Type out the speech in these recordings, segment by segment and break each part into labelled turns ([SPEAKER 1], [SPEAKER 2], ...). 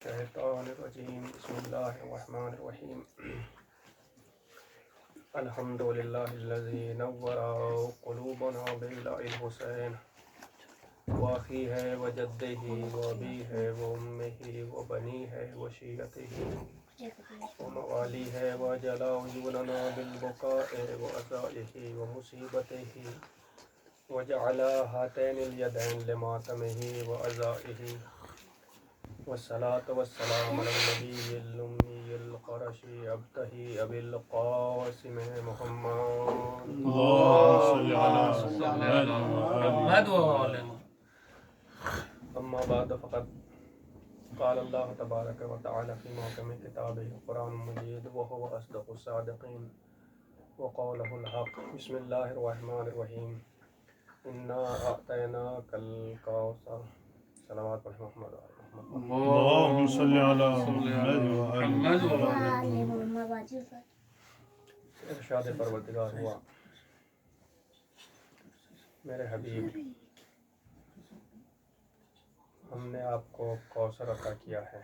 [SPEAKER 1] الشيطان الرجيم بسم الله الرحمن الرحيم الحمد لله الذي نور قلوبنا بالله الحسين وأخيه وجده وأبيه وأمه وبنيه وشيعته ومواليه وجل عيوننا بالبكاء وأذائه ومصيبته وجعل هاتين اليدين لماتمه وأذائه والصلاة والسلام على النبي الأمي القرشي أبتهي أبي القاسم محمد
[SPEAKER 2] اللهم صل على محمد وآل محمد.
[SPEAKER 1] أما بعد فقد قال الله تبارك وتعالى في محكم كتابه القرآن المجيد وهو أصدق الصادقين وقوله الحق بسم الله الرحمن الرحيم إنا أعطيناك الكوثر صلوات محمد
[SPEAKER 2] اللهم صل على محمد وآل محمد.
[SPEAKER 1] ارشاد پروردگار ہوا میرے حبیب ہم نے آپ کو کوثر عطا کیا ہے،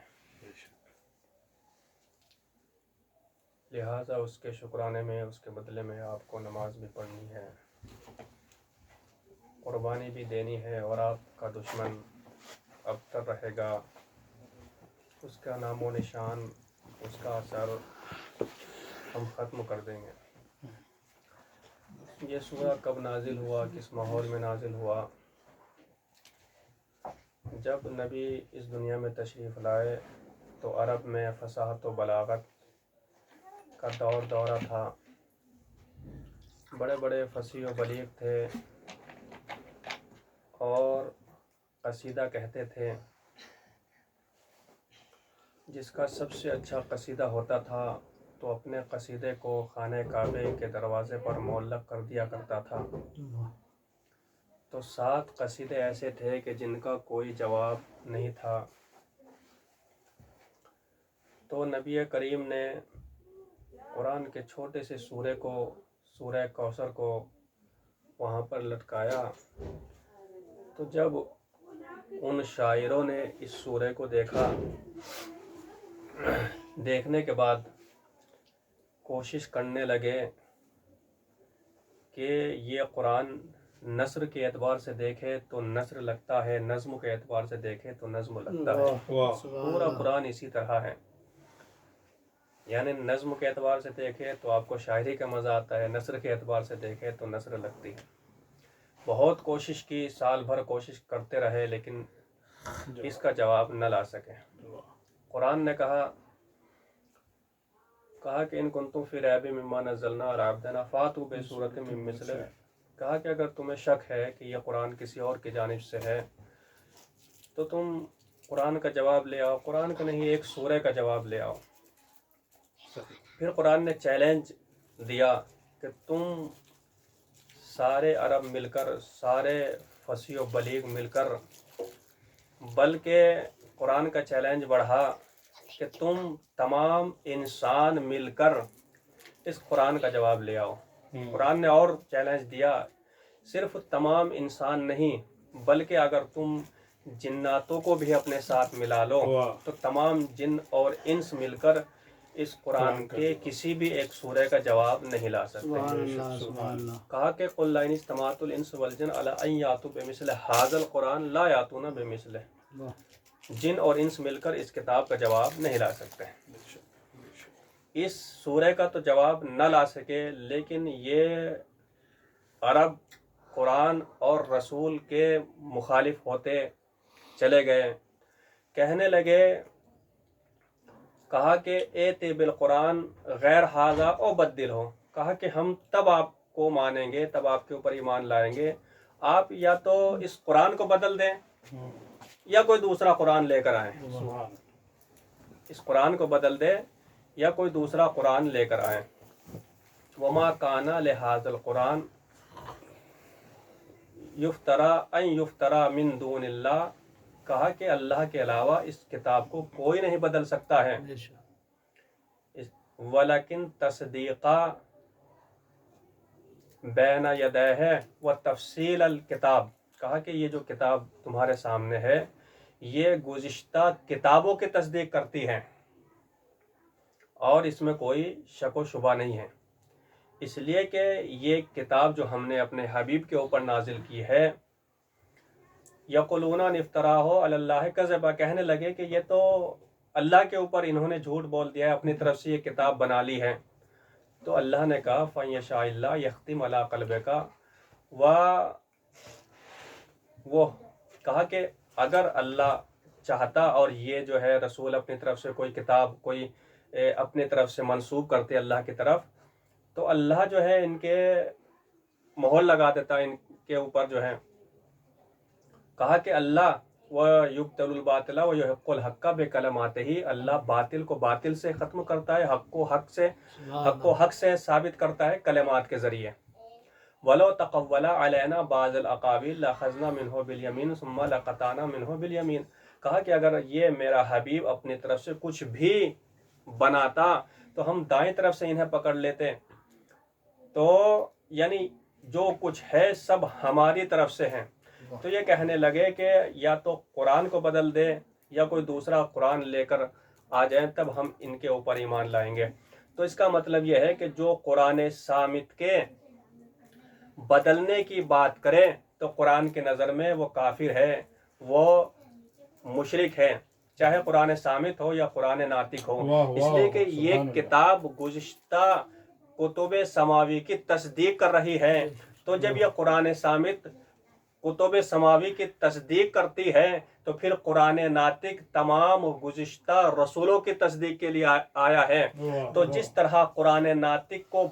[SPEAKER 1] لہٰذا اس کے شکرانے میں اس کے بدلے میں آپ کو نماز بھی پڑھنی ہے، قربانی بھی دینی ہے، اور آپ کا دشمن ابتر رہے گا، اس کا نام و نشان، اس کا اثر ہم ختم کر دیں گے۔ یہ سورہ کب نازل ہوا، کس ماحول میں نازل ہوا؟ جب نبی اس دنیا میں تشریف لائے تو عرب میں فصاحت و بلاغت کا دورہ تھا، بڑے بڑے فصیح و بلیغ تھے اور قصیدہ کہتے تھے۔ جس کا سب سے اچھا قصیدہ ہوتا تھا تو اپنے قصیدے کو خانہ کعبے کے دروازے پر معلق کر دیا کرتا تھا۔ تو 7 قصیدے ایسے تھے کہ جن کا کوئی جواب نہیں تھا، تو نبی کریم نے قرآن کے چھوٹے سے سورے کو، سورہ کوثر کو وہاں پر لٹکایا۔ تو جب ان شاعروں نے اس سورے کو دیکھا، دیکھنے کے بعد کوشش کرنے لگے کہ یہ قرآن نثر کے اعتبار سے دیکھے تو نثر لگتا ہے، نظم کے اعتبار سے دیکھے تو نظم لگتا ہے۔ پورا قرآن اسی طرح ہے، یعنی نظم کے اعتبار سے دیکھے تو آپ کو شاعری کا مزہ آتا ہے، نثر کے اعتبار سے دیکھے تو نثر لگتی ہے۔ بہت کوشش کی، سال بھر کوشش کرتے رہے، لیکن اس کا جواب نہ لا سکے۔ قرآن نے کہا کہ ان کنتم فی ریب مما نزلنا علی عبدنا فاتوا بسورۃ من مثلہ، کہا کہ اگر تمہیں شک ہے کہ یہ قرآن کسی اور کی جانب سے ہے تو تم قرآن کا جواب لے آؤ، قرآن کا نہیں، ایک سورہ کا جواب لے آؤ۔ پھر قرآن نے چیلنج دیا کہ تم سارے عرب مل کر، سارے فصیح و بلیغ مل کر، بلکہ قرآن کا چیلنج بڑھا کہ تم تمام انسان مل کر اس قرآن کا جواب لے آؤ۔ قرآن نے اور چیلنج دیا، صرف تمام انسان نہیں بلکہ اگر تم جناتوں کو بھی اپنے ساتھ ملا لو تو تمام جن اور انس مل کر اس قرآن کے کسی بھی ایک سورہ کا جواب نہیں لا سکتے۔ کہا کہ قل لئن اجتمعت الانس والجن علی ان یاتوا بمثل ھذا القرآن لا یاتون بمثلہ، جن اور انس مل کر اس کتاب کا جواب نہیں لا سکتے۔ اس سورہ کا تو جواب نہ لا سکے، لیکن یہ عرب قرآن اور رسول کے مخالف ہوتے چلے گئے، کہنے لگے، کہا کہ ایت بالقرآن غیر ھذا او بدل ہو، کہا کہ ہم تب آپ کو مانیں گے، تب آپ کے اوپر ایمان لائیں گے، آپ یا تو اس قرآن کو بدل دیں یا کوئی دوسرا قرآن لے کر آئیں۔ اس قرآن کو بدل دے یا کوئی دوسرا قرآن لے کر آئیں۔ وما کان لہذا القرآن یفترا ان یفترا من دون اللہ، کہا کہ اللہ کے علاوہ اس کتاب کو کوئی نہیں بدل سکتا ہے۔ ولیکن تصدیقا بین یدیہ و تفصیل الکتاب، کہا کہ یہ جو کتاب تمہارے سامنے ہے یہ گزشتہ کتابوں کی تصدیق کرتی ہیں اور اس میں کوئی شک و شبہ نہیں ہے، اس لیے کہ یہ کتاب جو ہم نے اپنے حبیب کے اوپر نازل کی ہے، یقولون افتراہ علی اللہ کذبا، کہنے لگے کہ یہ تو اللہ کے اوپر انہوں نے جھوٹ بول دیا ہے، اپنی طرف سے یہ کتاب بنا لی ہے۔ تو اللہ نے کہا فَإِن يَشَاءِ اللَّهُ يَخْتِمْ عَلَىٰ قَلْبِكَ، وہ کہا کہ اگر اللہ چاہتا اور یہ جو ہے رسول اپنی طرف سے کوئی کتاب کوئی اپنی طرف سے منسوب کرتے اللہ کی طرف، تو اللہ جو ہے ان کے مہر لگا دیتا ان کے اوپر جو ہے۔ کہا کہ اللہ وَيُبْطِلُ الْبَاطِلَ وَيُحِقُّ الْحَقَّ بِكَلِمَاتِهِ، اللہ باطل کو باطل سے ختم کرتا ہے، حق کو حق سے ثابت کرتا ہے کلمات کے ذریعے۔ وَلَوْ تَقَوَّلَ عَلَيْنَا بَعْضَ الْأَقَاوِيلِ لَأَخَذْنَا مِنْهُ بِالْيَمِينِ ثُمَّ لَقَطَعْنَا مِنْهُ بِالْيَمِينِ، کہا کہ اگر یہ میرا حبیب اپنی طرف سے کچھ بھی بناتا تو ہم دائیں طرف سے انہیں پکڑ لیتے۔ تو یعنی جو کچھ ہے سب ہماری طرف سے ہیں۔ تو یہ کہنے لگے کہ یا تو قرآن کو بدل دے یا کوئی دوسرا قرآن لے کر آ جائیں، تب ہم ان کے اوپر ایمان لائیں گے۔ تو اس کا مطلب یہ ہے کہ جو قرآن صامت کے بدلنے کی بات کرے تو قرآن کی نظر میں وہ کافر ہے، وہ مشرک ہے، چاہے قرآن صامت ہو یا قرآن ناطق ہو، اس لیے کہ یہ کتاب گزشتہ کتب سماوی کی تصدیق کر رہی ہے۔ تو جب یہ قرآن صامت کتب سماوی کی تصدیق کرتی ہے تو پھر قرآن ناطق تمام گزشتہ رسولوں کی تصدیق کے لیے آیا ہے۔ تو جس طرح قرآن ناطق کو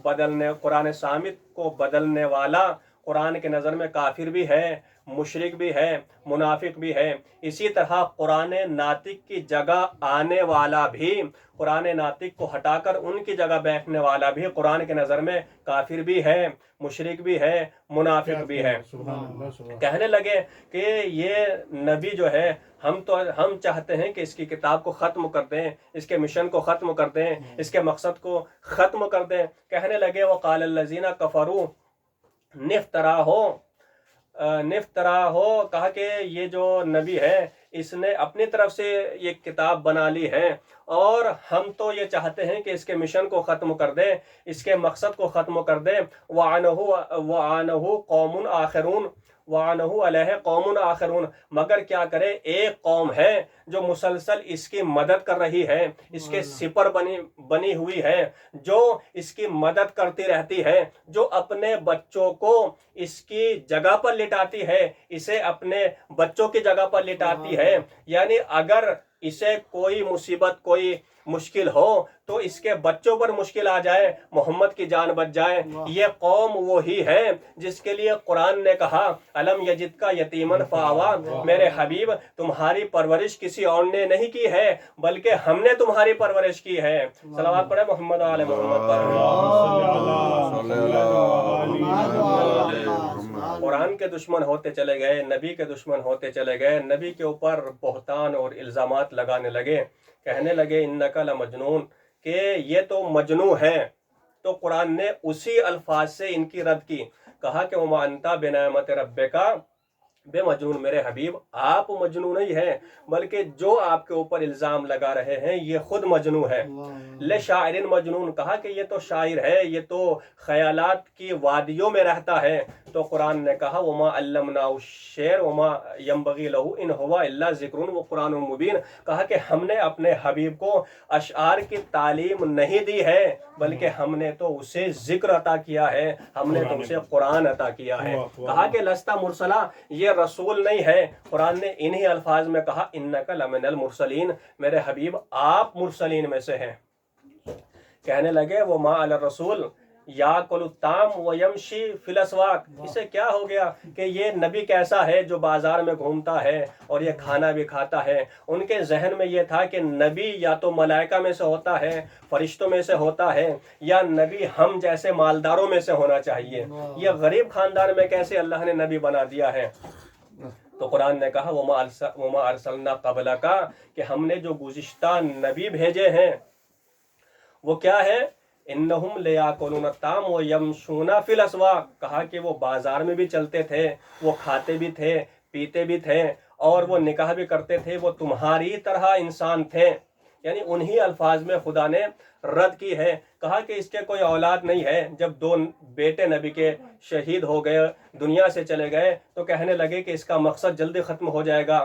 [SPEAKER 1] قرآن صامت کو بدلنے والا قرآن کے نظر میں کافر بھی ہے، مشرک بھی ہے، منافق بھی ہے، اسی طرح قرآن ناطق کی جگہ آنے والا بھی، قرآن ناطق کو ہٹا کر ان کی جگہ بیٹھنے والا بھی قرآن کے نظر میں کافر بھی ہے، مشرک بھی ہے، منافق بھی ہے۔ کہنے لگے کہ یہ نبی جو ہے ہم چاہتے ہیں کہ اس کی کتاب کو ختم کر دیں، اس کے مشن کو ختم کر دیں، اس کے مقصد کو ختم کر دیں۔ کہنے لگے وقال الذین کفروا نفترا ہو، کہا کہ یہ جو نبی ہے اس نے اپنی طرف سے یہ کتاب بنا لی ہے اور ہم تو یہ چاہتے ہیں کہ اس کے مشن کو ختم کر دیں، اس کے مقصد کو ختم کر دیں۔ وَعَنَهُ قوم آخرون، وَعَنَهُ علیہ قوم آخرون، مگر کیا کرے ایک قوم ہے جو مسلسل اس کی مدد کر رہی ہے، اس کے سپر بنی ہوئی ہے، جو اس کی مدد کرتی رہتی ہے، جو اپنے بچوں کو اس کی جگہ پر لٹاتی ہے، اسے اپنے بچوں کی جگہ پر لٹاتی ہے۔ یعنی اگر اسے کوئی مصیبت کوئی مشکل ہو تو اس کے بچوں پر مشکل آ جائے، محمد کی جان بچ جائے۔ یہ قوم وہی ہے جس کے لیے قرآن نے کہا الم یجدک یتیما فآوا، میرے حبیب تمہاری پرورش کسی اور نے نہیں کی ہے بلکہ ہم نے تمہاری پرورش کی ہے۔ صلوات پڑھے محمد آل محمد پر۔ قرآن کے دشمن ہوتے چلے گئے، نبی کے دشمن ہوتے چلے گئے، نبی کے اوپر بہتان اور الزامات لگانے لگے، کہنے لگے انک لمجنون، کہ یہ تو مجنون ہے۔ تو قرآن نے اسی الفاظ سے ان کی رد کی، کہا کہ وما انت بنعمت ربک بے مجنون، میرے حبیب آپ مجنون نہیں ہیں بلکہ جو آپ کے اوپر الزام لگا رہے ہیں یہ خود مجنون ہے۔ لشاعر مجنون، کہا کہ یہ تو شاعر ہے، یہ تو خیالات کی وادیوں میں رہتا ہے۔ تو قرآن نے کہا وما علمناہ الشعر وما ينبغي له ان هو الا ذکر وقرآن مبین، کہا کہ ہم نے اپنے حبیب کو اشعار کی تعلیم نہیں دی ہے بلکہ ہم نے تو اسے ذکر عطا کیا ہے، ہم نے تو اسے قرآن عطا کیا ہے۔ کہا کہ لستا مرسلا، یہ رسول نہیں ہے۔ قرآن نے انہی الفاظ میں کہا انک لمن المرسلین، میرے حبیب آپ مرسلین میں سے ہیں۔ کہنے لگے وما علی الرسول یاکل الطعام ویمشی فی الاسواق، اسے کیا ہو گیا کہ یہ نبی کیسا ہے جو بازار میں گھومتا ہے اور یہ کھانا بھی کھاتا ہے۔ ان کے ذہن میں یہ تھا کہ نبی یا تو ملائکہ میں سے ہوتا ہے، فرشتوں میں سے ہوتا ہے، یا نبی ہم جیسے مالداروں میں سے ہونا چاہیے۔ یہ غریب خاندان میں کیسے اللہ نے نبی بنا دیا ہے؟ تو قرآن نے کہا وما ارسلنا قبلک، کہ ہم نے جو گزشتہ نبی بھیجے ہیں وہ کیا ہے؟ انہم لیاکلون الطعام ویمشون فی الاسواق، کہا کہ وہ بازار میں بھی چلتے تھے، وہ کھاتے بھی تھے، پیتے بھی تھے اور وہ نکاح بھی کرتے تھے، وہ تمہاری طرح انسان تھے، یعنی انہی الفاظ میں خدا نے رد کی ہے. کہا کہ اس کے کوئی اولاد نہیں ہے. جب 2 بیٹے نبی کے شہید ہو گئے، دنیا سے چلے گئے، تو کہنے لگے کہ اس کا مقصد جلدی ختم ہو جائے گا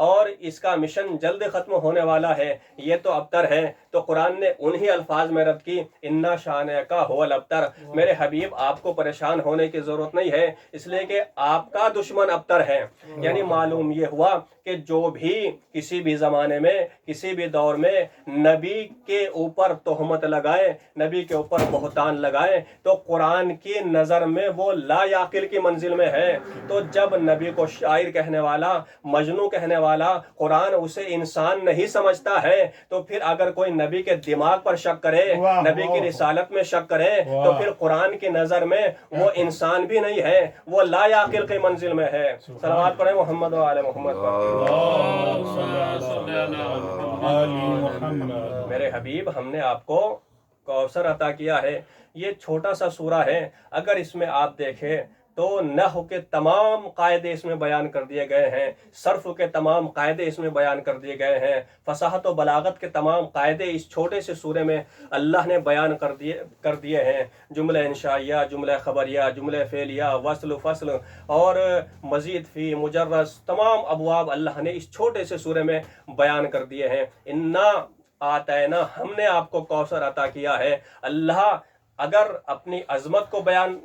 [SPEAKER 1] اور اس کا مشن جلدی ختم ہونے والا ہے، یہ تو ابتر ہے. تو قرآن نے انہی الفاظ میں رد کی، انا شانئک هو الابتر. میرے حبیب آپ کو پریشان ہونے کی ضرورت نہیں ہے، اس لیے کہ آپ کا دشمن ابتر ہے. یعنی معلوم یہ ہوا کہ جو بھی کسی بھی زمانے میں، کسی بھی دور میں نبی کے اوپر تہمت لگائے، نبی کے اوپر بہتان لگائے، تو قرآن کی نظر میں وہ لا یعقل کی منزل میں ہے. تو جب نبی کو شاعر کہنے والا، مجنون کہنے والا، قرآن اسے انسان نہیں سمجھتا ہے، تو پھر اگر کوئی نبی کے دماغ پر شک کرے، نبی کی رسالت میں شک کرے، تو پھر قرآن کی نظر میں وہ انسان بھی نہیں ہے، وہ لا یعقل کی منزل میں ہے. صلوات پڑھیں محمد و آل محمد پر. میرے حبیب، ہم نے آپ کو کوثر عطا کیا ہے. یہ چھوٹا سا سورہ ہے، اگر اس میں آپ دیکھیں تو نحو کے تمام قاعدے اس میں بیان کر دیے گئے ہیں، صرف کے تمام قاعدے اس میں بیان کر دیے گئے ہیں، فصاحت و بلاغت کے تمام قاعدے اس چھوٹے سے سورے میں اللہ نے بیان کر دیے ہیں. جملہ انشائیہ، جملہ خبریہ، جملہ فعلیہ، وصل، فصل اور مزید فی، مجرد، تمام ابواب اللہ نے اس چھوٹے سے سورے میں بیان کر دیے ہیں. انا آتینا، ہم نے آپ کو کوثر عطا کیا ہے. اللہ اگر اپنی عظمت کو بیان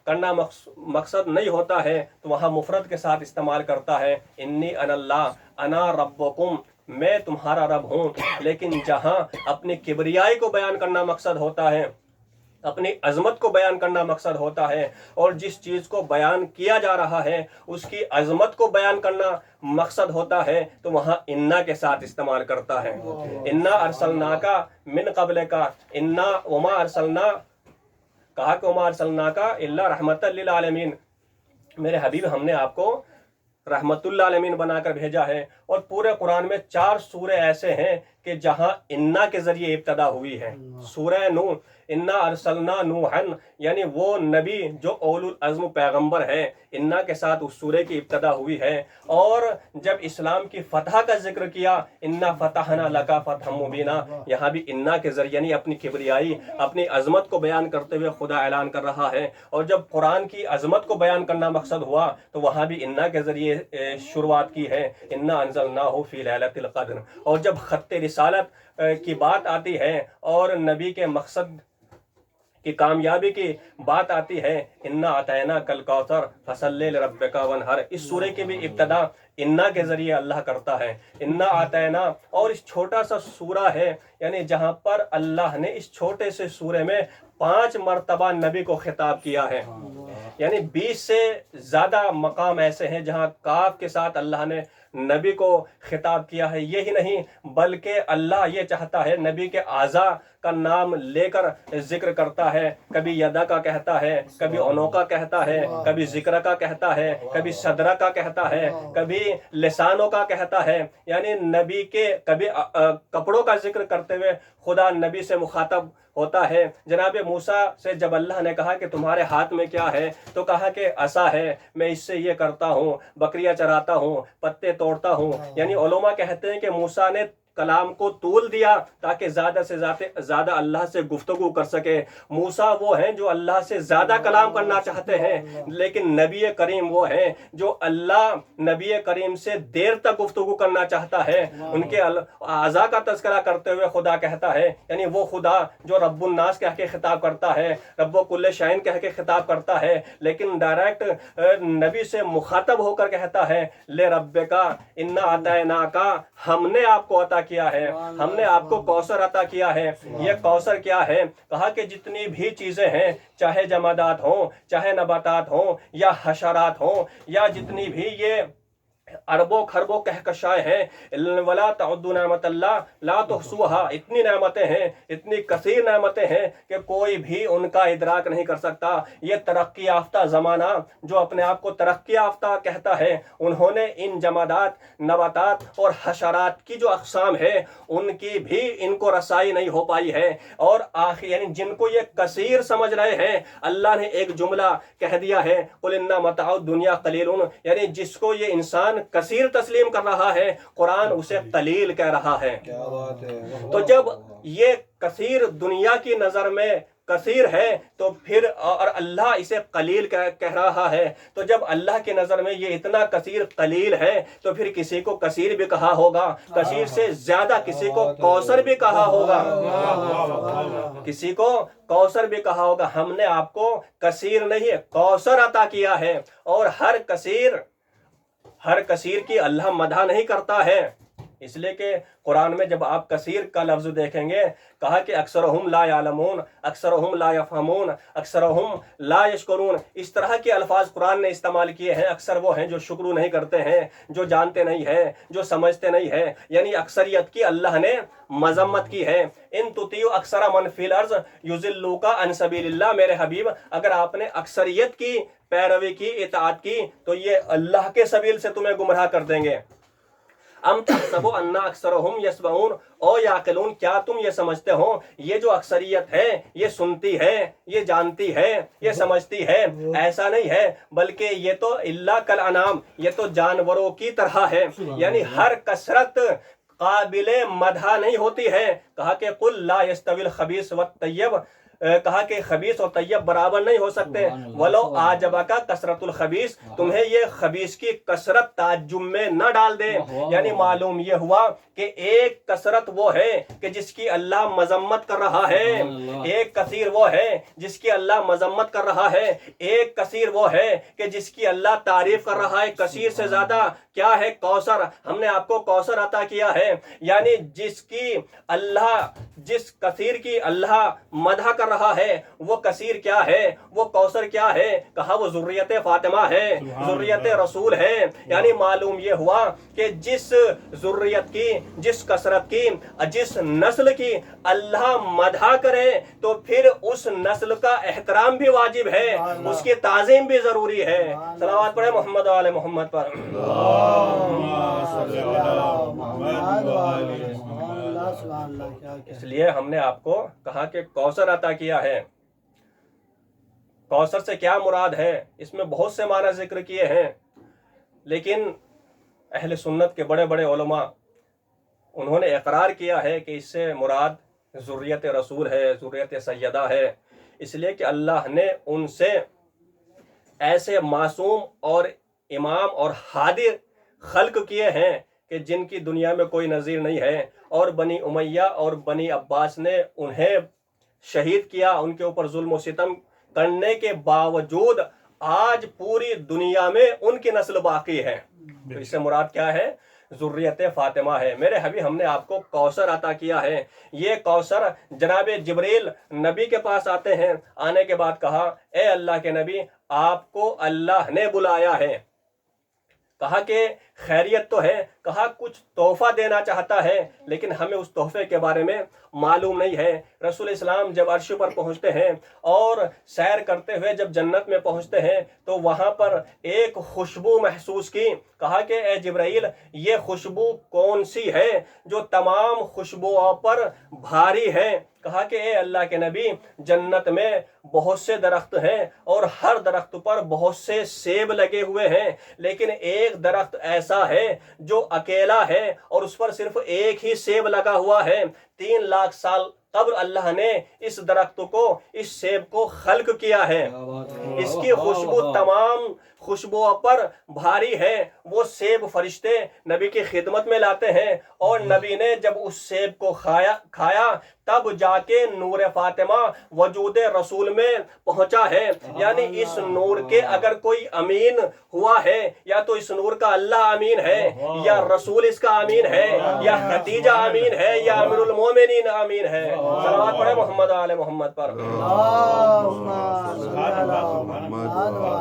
[SPEAKER 1] کرنا مقصد نہیں ہوتا ہے تو وہاں مفرد کے ساتھ استعمال کرتا ہے، انی انا اللہ، انا ربکم، میں تمہارا رب ہوں. لیکن جہاں اپنی کبریائی کو بیان کرنا مقصد ہوتا ہے، اپنی عظمت کو بیان کرنا مقصد ہوتا ہے، اور جس چیز کو بیان کیا جا رہا ہے اس کی عظمت کو بیان کرنا مقصد ہوتا ہے، تو وہاں انا کے ساتھ استعمال کرتا ہے. انا ارسلناک من قبلک، انا وما ارسلنا، کہا کہ وما ارسلناک الا رحمتا للعالمین. میرے حبیب، ہم نے آپ کو رحمت اللہ عالمین بنا کر بھیجا ہے. اور پورے قرآن میں 4 سورے ایسے ہیں کہ جہاں انا کے ذریعے ابتدا ہوئی ہے. سورہ نوح، انا ارسلنا نوحا، یعنی وہ نبی جو اولو العزم پیغمبر ہے، انا کے ساتھ اس سورے کی ابتدا ہوئی ہے. اور جب اسلام کی فتح کا ذکر کیا، انا فتحنا لکا فتحا مبینا، یہاں بھی انا کے ذریعے، یعنی اپنی کبریائی، اپنی عظمت کو بیان کرتے ہوئے خدا اعلان کر رہا ہے. اور جب قرآن کی عظمت کو بیان کرنا مقصد ہوا تو وہاں بھی انا کے ذریعے شروعات کی ہے، انا انزلناہ فی لیلۃ القدر. اور جب خط رسالت کی بات آتی ہے اور نبی کے مقصد کی کامیابی کی بات آتی ہے، انا اعطیناک الکوثر فصلی لربک وانحر، اس سورے کی بھی ابتدا انا کے ذریعے اللہ کرتا ہے. انا اعطینا، اور اس چھوٹا سا سورہ ہے، یعنی جہاں پر اللہ نے اس چھوٹے سے سورے میں 5 مرتبہ نبی کو خطاب کیا ہے. یعنی 20 سے زیادہ مقام ایسے ہیں جہاں کاف کے ساتھ اللہ نے نبی کو خطاب کیا ہے. یہی نہیں بلکہ اللہ یہ چاہتا ہے، نبی کے اعضاء کا نام لے کر ذکر کرتا ہے. کبھی یدا کا کہتا ہے، کبھی عنوقہ کہتا ہے، کبھی ذکر کا کہتا ہے، کبھی صدرہ کا کہتا ہے، کبھی لسانوں کا کہتا ہے. یعنی نبی کے کبھی کپڑوں کا ذکر کرتے ہوئے خدا نبی سے مخاطب ہوتا ہے. جناب موسیٰ سے جب اللہ نے کہا کہ تمہارے ہاتھ میں کیا ہے، تو کہا کہ عصا ہے، میں اس سے یہ کرتا ہوں، بکریاں چراتا ہوں، پتے توڑتا ہوں. یعنی علماء کہتے ہیں کہ موسیٰ نے کلام کو طول دیا تاکہ زیادہ سے زیادہ اللہ سے گفتگو کر سکے. موسیٰ وہ ہیں جو اللہ سے زیادہ کلام کرنا چاہتے ہیں، لیکن نبی کریم وہ ہیں جو اللہ نبی کریم سے دیر تک گفتگو کرنا چاہتا ہے. ان کے اعضاء کا تذکرہ کرتے ہوئے خدا کہتا ہے، یعنی وہ خدا جو رب الناس کہہ کے خطاب کرتا ہے، رب و کل شائن کہہ کے خطاب کرتا ہے، لیکن ڈائریکٹ نبی سے مخاطب ہو کر کہتا ہے، لے ربک انا اعطیناک، ہم نے آپ کو عطا کیا ہے، ہم نے آپ کو کوثر عطا کیا ہے. یہ کوثر کیا ہے؟ کہا کہ جتنی بھی چیزیں ہیں، چاہے جمادات ہوں، چاہے نباتات ہوں، یا حشرات ہوں، یا جتنی بھی یہ اربوں خربوں کہکشائیں ہیں، ولا تعدوا نعمت اللہ لا تحصوها، اتنی نعمتیں ہیں، اتنی کثیر نعمتیں ہیں کہ کوئی بھی ان کا ادراک نہیں کر سکتا. یہ ترقی یافتہ زمانہ جو اپنے آپ کو ترقی یافتہ کہتا ہے، انہوں نے ان جمادات، نباتات اور حشرات کی جو اقسام ہے ان کی بھی ان کو رسائی نہیں ہو پائی ہے. اور آخر یعنی جن کو یہ کثیر سمجھ رہے ہیں، اللہ نے ایک جملہ کہہ دیا ہے، قل ان متاع الدنیا قلیل، یعنی جس کو یہ انسان کثیر تسلیم کر رہا ہے، قرآن اسے قلیل کہہ رہا ہے۔ تو جب یہ کثیر دنیا کی نظر میں کثیر ہے تو پھر اور اللہ اسے قلیل کہہ رہا ہے، تو جب اللہ کی نظر میں یہ اتنا کثیر قلیل ہے تو پھر کسی کو کثیر بھی کہا ہوگا، کثیر سے زیادہ کسی کو کوثر بھی کہا ہوگا، کسی کو کوثر بھی کہا ہوگا۔ ہم نے آپ کو کثیر نہیں کوثر عطا کیا ہے، اور ہر کثیر کی اللہ مدح نہیں کرتا ہے، اس لیے کہ قرآن میں جب آپ کثیر کا لفظ دیکھیں گے، کہا کہ اکثرہم لا یعلمون، اکثرہم لا یفہمون، اکثرہم لا یشکرون، اس طرح کے الفاظ قرآن نے استعمال کیے ہیں۔ اکثر وہ ہیں جو شکر نہیں کرتے ہیں، جو جانتے نہیں ہیں، جو سمجھتے نہیں ہیں، یعنی اکثریت کی اللہ نے مذمت کی ہے۔ ان تطیعوا اکثر من فی الارض یضلوک عن سبیل اللہ، میرے حبیب اگر آپ نے اکثریت کی پیروی کی، اطاعت کی، تو یہ اللہ کے سبیل سے تمہیں گمراہ کر دیں گے۔ ام تحسبوا ان اکثرهم یسمعون او یعقلون، کیا تم یہ سمجھتے ہو یہ جو اکثریت ہے یہ سنتی ہے، یہ جانتی ہے، یہ سمجھتی ہے؟ ایسا نہیں ہے، بلکہ یہ تو الا کالانعام، یہ تو جانوروں کی طرح ہے، یعنی ہر کثرت قابل مدح نہیں ہوتی ہے۔ کہا کہ قل لا یستوی الخبیث والطیب، کہا کہ خبیث اور طیب برابر نہیں ہو سکتے۔ ولو اعجبک کثرت الخبیث، تمہیں یہ خبیث کی کثرت تعجب میں نہ ڈال دے، یعنی معلوم یہ ہوا کہ ایک کثرت وہ ہے کہ جس کی اللہ مذمت کر رہا ہے، ایک کثیر وہ ہے جس کی اللہ مذمت کر رہا ہے، ایک کثیر وہ ہے کہ جس کی اللہ تعریف کر رہا ہے۔ کثیر سے زیادہ کیا ہے؟ کوثر، ہم نے آپ کو کوثر عطا کیا ہے، یعنی جس کثیر کی اللہ مدح کر رہا ہے وہ کثیر کیا ہے، وہ کوثر کیا ہے؟ کہا وہ ذریت فاطمہ ہے، ذریت رسول ہے، یعنی معلوم یہ ہوا کہ جس ذریت کی، جس کثرت کی، جس نسل کی اللہ مدح کرے تو پھر اس نسل کا احترام بھی واجب ہے، اس کی تعظیم بھی ضروری ہے۔ صلوات پڑھے محمد و آل محمد پر۔ اس لیے ہم نے آپ کو کہا کہ کوثر عطا کیا ہے۔ کوثر سے کیا مراد ہے؟ اس میں بہت سے معنی ذکر کیے ہیں، لیکن اہل سنت کے بڑے بڑے علماء انہوں نے اقرار کیا ہے کہ اس سے مراد ذریت رسول ہے، ذریت سیدہ ہے، اس لیے کہ اللہ نے ان سے ایسے معصوم اور امام اور ہادی خلق کیے ہیں کہ جن کی دنیا میں کوئی نظیر نہیں ہے، اور بنی امیہ اور بنی عباس نے انہیں شہید کیا، ان کے اوپر ظلم و ستم کرنے کے باوجود آج پوری دنیا میں ان کی نسل باقی ہے۔ تو اس سے مراد کیا ہے؟ ذریت فاطمہ ہے۔ میرے حبیب ہم نے آپ کو کوثر عطا کیا ہے۔ یہ کوثر جناب جبریل نبی کے پاس آتے ہیں، آنے کے بعد کہا اے اللہ کے نبی آپ کو اللہ نے بلایا ہے۔ کہا کہ خیریت تو ہے، کہا کچھ تحفہ دینا چاہتا ہے لیکن ہمیں اس تحفے کے بارے میں معلوم نہیں ہے۔ رسول اسلام جب عرش پر پہنچتے ہیں اور سیر کرتے ہوئے جب جنت میں پہنچتے ہیں تو وہاں پر ایک خوشبو محسوس کی۔ کہا کہ اے جبرائیل یہ خوشبو کون سی ہے جو تمام خوشبوؤں پر بھاری ہے؟ کہا کہ اے اللہ کے نبی جنت میں بہت سے درخت ہیں اور ہر درخت پر بہت سے سیب لگے ہوئے ہیں، لیکن ایک درخت ایسا ہے جو اکیلا ہے اور اس پر صرف ایک ہی سیب لگا ہوا ہے۔ 3 لاکھ سال قبل اللہ نے اس درخت کو، اس سیب کو خلق کیا ہے۔ اس کی خوشبو تمام خوشبوؤں پر بھاری ہے۔ وہ سیب فرشتے نبی کی خدمت میں لاتے ہیں اور نبی نے جب اس سیب کو کھایا تب جا کے نور فاطمہ وجود رسول میں پہنچا ہے۔ یعنی اس نور کے اگر کوئی امین ہوا ہے یا تو اس نور کا اللہ امین ہے، یا رسول اس کا امین ہے، یا خدیجہ امین ہے، یا امیر المومنین امین ہے۔ صلوات پڑھے محمد و آل محمد پر۔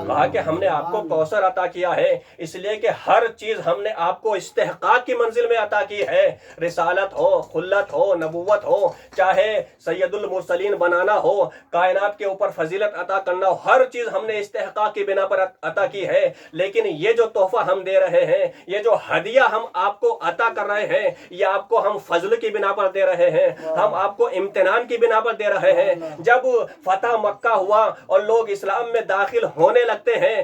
[SPEAKER 1] کہا کہ ہم نے آپ کو کوثر عطا کیا ہے، اس لیے کہ ہر چیز ہم نے آپ کو استحقاق کی منزل میں عطا کی ہے۔ رسالت ہو، خلت ہو، نبوت ہو، چاہے سید المرسلین بنانا ہو، کائنات کے اوپر فضیلت عطا کرنا ہو، ہر چیز ہم نے استحقاق کی بنا پر عطا کی ہے۔ لیکن یہ جو تحفہ ہم دے رہے ہیں، یہ جو ہدیہ ہم آپ کو عطا کر رہے ہیں، یہ آپ کو ہم فضل کی بنا پر دے رہے ہیں، ہم آپ کو امتنان کی بنا پر دے رہے ہیں۔ جب فتح مکہ ہوا اور لوگ اسلام میں داخل ہونے لگتے ہیں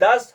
[SPEAKER 1] 10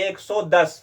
[SPEAKER 1] 110।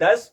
[SPEAKER 1] 10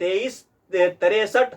[SPEAKER 1] 63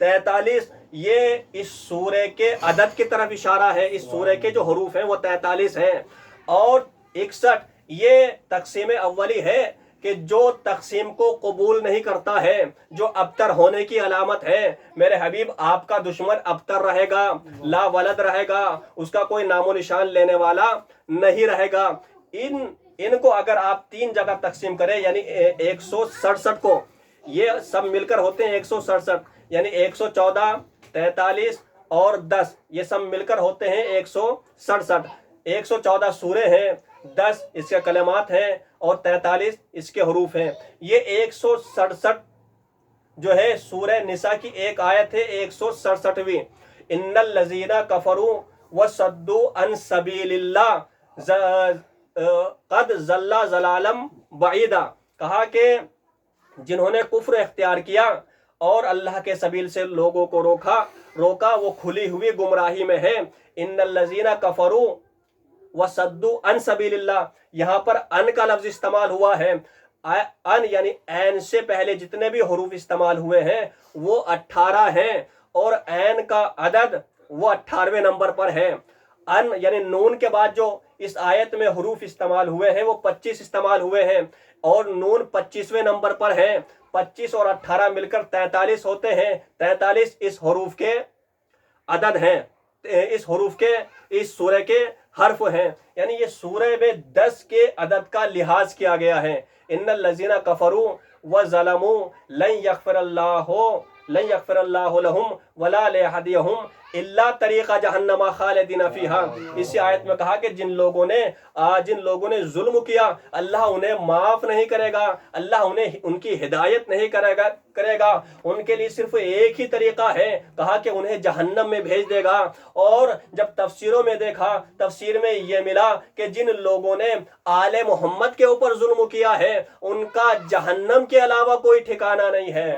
[SPEAKER 1] 43 یہ اس سورہ کے عدد کی طرف اشارہ ہے. اس سورہ کے جو حروف ہیں وہ 43 ہیں. اور 61 یہ تقسیم اولی ہے کہ جو تقسیم کو قبول نہیں کرتا ہے، جو ابتر ہونے کی علامت ہے. میرے حبیب آپ کا دشمن ابتر رہے گا، لا ولد رہے گا، اس کا کوئی نام و نشان لینے والا نہیں رہے گا. ان کو اگر آپ 3 جگہ تقسیم کریں، یعنی 167 کو، یہ سب مل کر ہوتے ہیں 167، یعنی 114 43 اور 10 یہ سب مل کر ہوتے ہیں 167. 114 سورے ہیں، 10 اس کے کلمات ہیں اور 43 اس کے حروف ہیں. یہ 167 جو ہے سورہ نساء کی ایک آیت ہے، 167ویں. ان الذین کفروا وصدوا عن سبیل اللہ قد ضل ضلالا بعیدا. کہا کہ جنہوں نے کفر اختیار کیا اور اللہ کے سبیل سے لوگوں کو روکا وہ کھلی ہوئی گمراہی میں ہے. ان الذین کفروا وصدوا عن سبیل اللہ، یہاں پر ان کا لفظ استعمال ہوا ہے. ان یعنی عین سے پہلے جتنے بھی حروف استعمال ہوئے ہیں وہ 18 ہیں، اور عین کا عدد وہ 18ویں نمبر پر ہے. ان یعنی نون کے بعد جو اس آیت میں حروف استعمال ہوئے ہیں وہ 25 استعمال ہوئے ہیں، اور نون 25ویں نمبر پر ہے. 25 اور 18 مل کر 43 ہوتے ہیں. 43 اس حروف کے عدد ہیں، اس حروف کے اس سورہ کے حرف ہیں. یعنی یہ سورہ میں 10 کے عدد کا لحاظ کیا گیا ہے. ان الذین کفروا وظلموا لن یغفر اللہ لهم ولا لیہدیہم الا طریق جہنم خالدین فیہا. اسی آیت میں کہا کہ جن لوگوں نے ظلم کیا اللہ انہیں معاف نہیں کرے گا، اللہ انہیں ان کی ہدایت نہیں کرے گا. ان کے لیے صرف ایک ہی طریقہ ہے، کہا کہ انہیں جہنم میں بھیج دے گا. اور جب تفسیروں میں دیکھا، تفسیر میں یہ ملا کہ جن لوگوں نے آل محمد کے اوپر ظلم کیا ہے ان کا جہنم کے علاوہ کوئی ٹھکانہ نہیں ہے.